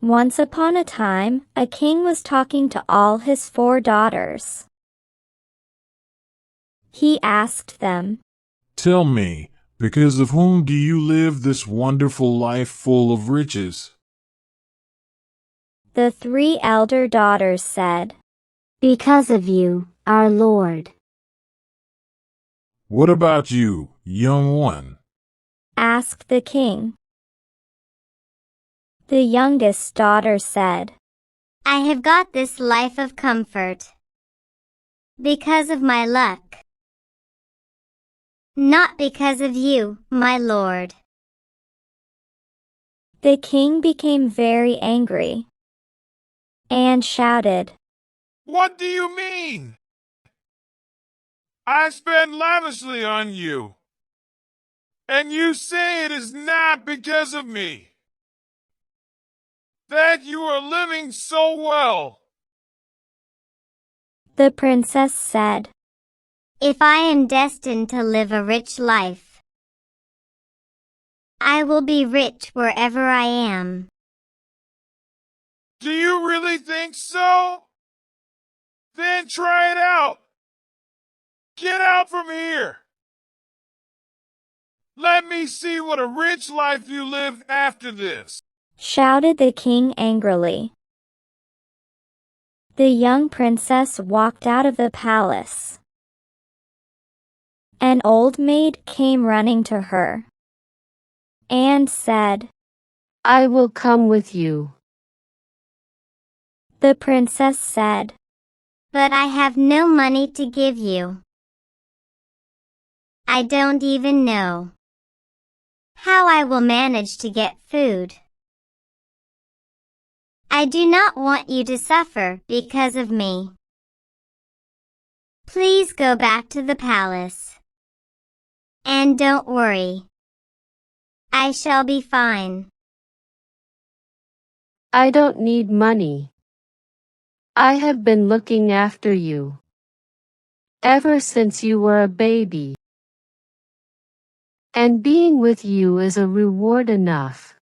Once upon a time, a king was talking to all his 4 daughters. He asked them, "Tell me, because of whom do you live this wonderful life full of riches?" The 3 elder daughters said, "Because of you, our Lord." "What about you, young one?" asked the king. The youngest daughter said, "I have got this life of comfort because of my luck, not because of you, my Lord." The king became very angry and shouted, "What do you mean? I spend lavishly on you, and you say it is not because of me that you are living so well." The princess said, "If I am destined to live a rich life, I will be rich wherever I am." "Do you really think so? Then try it out. Get out from here. Let me see what a rich life you live after this," shouted the king angrily. The young princess walked out of the palace. An old maid came running to her and said, "I will come with you." The princess said, "But I have no money to give you. I don't even know how I will manage to get food. I do not want you to suffer because of me. Please go back to the palace. And don't worry. I shall be fine." "I don't need money. I have been looking after you ever since you were a baby. And being with you is a reward enough,"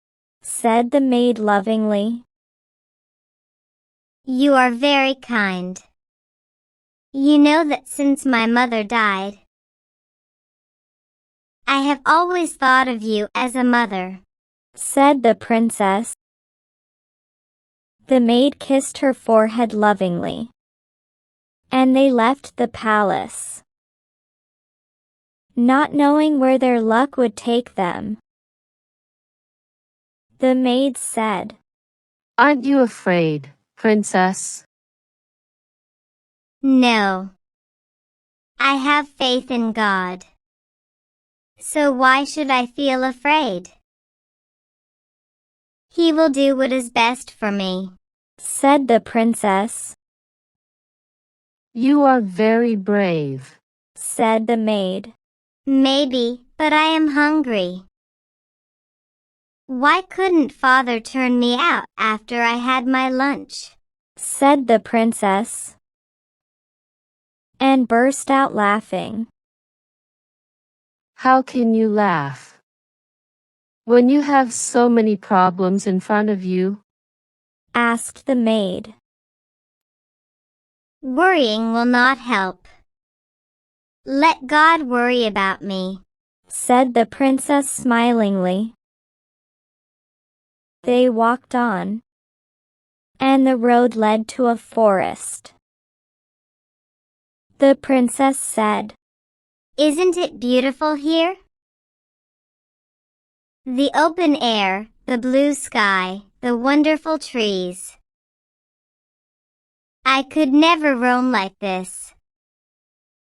said the maid lovingly. "You are very kind. You know that since my mother died, I have always thought of you as a mother," said the princess. The maid kissed her forehead lovingly, and they left the palace, not knowing where their luck would take them. The maid said, "Aren't you afraid, princess?" "No. I have faith in God. So why should I feel afraid? He will do what is best for me," said the princess. "You are very brave," said the maid. "Maybe, but I am hungry. Why couldn't father turn me out after I had my lunch?" said the princess, and burst out laughing. "How can you laugh when you have so many problems in front of you?" asked the maid. "Worrying will not help. Let God worry about me," said the princess smilingly. They walked on, and the road led to a forest. The princess said, "Isn't it beautiful here? The open air, the blue sky, the wonderful trees. I could never roam like this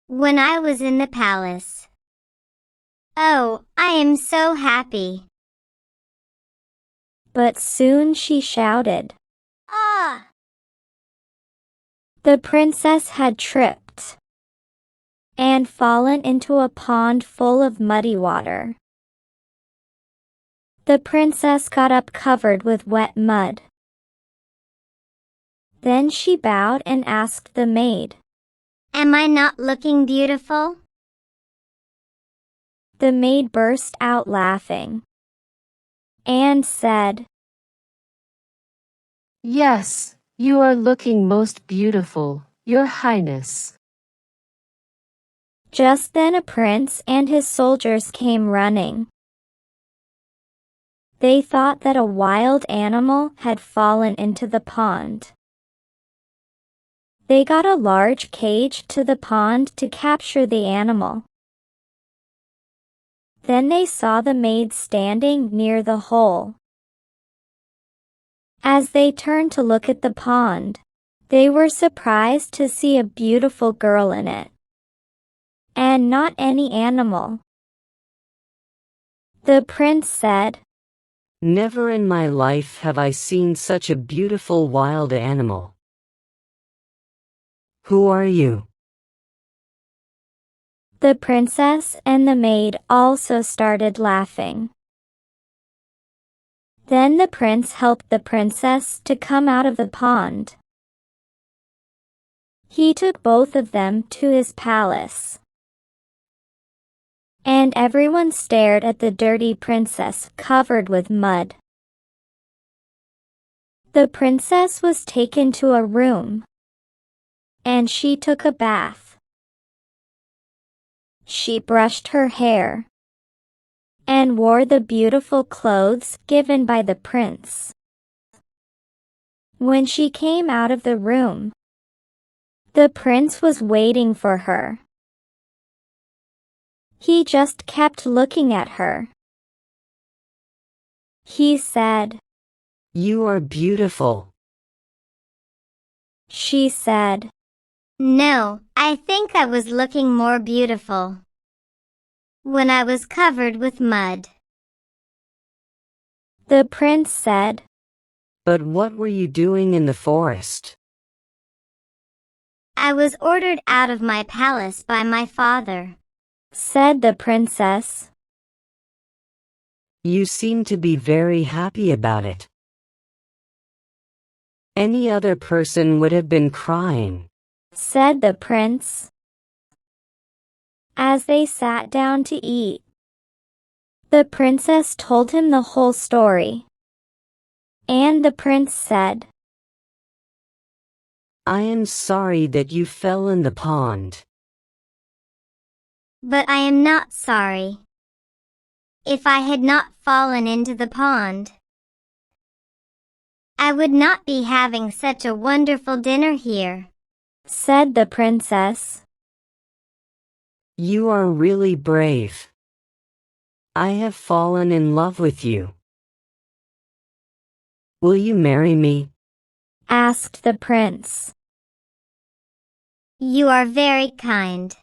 when I was in the palace. Oh, I am so happy." But soon she shouted. "Ah!" The princess had tripped and fallen into a pond full of muddy water. The princess got up covered with wet mud. Then she bowed and asked the maid, "Am I not looking beautiful?" The maid burst out laughing and said, Yes, you are looking most beautiful, Your Highness. Just then a prince and his soldiers came running. They thought that a wild animal had fallen into the pond. They got a large cage to the pond to capture the animal. Then they saw the maid standing near the hole. As they turned to look at the pond, they were surprised to see a beautiful girl in it, and not any animal. The prince said, Never in my life have I seen such a beautiful wild animal. Who are you? The princess and the maid also started laughing. Then the prince helped the princess to come out of the pond. He took both of them to his palace. And everyone stared at the dirty princess covered with mud. The princess was taken to a room, and she took a bath. She brushed her hair and wore the beautiful clothes given by the prince. When she came out of the room, the prince was waiting for her. He just kept looking at her. He said, You are beautiful. She said, No, I think I was looking more beautiful when I was covered with mud. The prince said, But what were you doing in the forest? I was ordered out of my palace by my father, said the princess. You seem to be very happy about it. Any other person would have been crying, said the prince. As they sat down to eat, the princess told him the whole story. And the prince said, I am sorry that you fell in the pond. But I am not sorry. If I had not fallen into the pond, I would not be having such a wonderful dinner here, said the princess. You are really brave. I have fallen in love with you. Will you marry me? Asked the prince. You are very kind,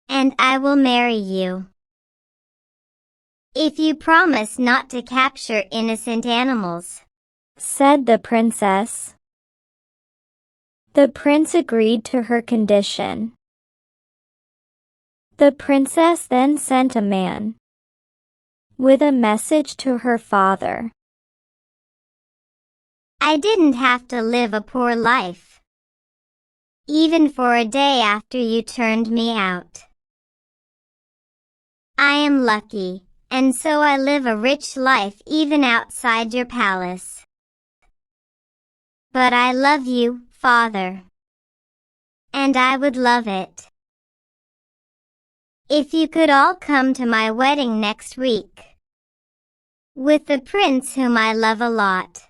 and I will marry you, if you promise not to capture innocent animals, said the princess. The prince agreed to her condition. The princess then sent a man with a message to her father. I didn't have to live a poor life, even for a day after you turned me out. I am lucky, and so I live a rich life even outside your palace. But I love you, Father, and I would love it if you could all come to my wedding next week with the prince whom I love a lot.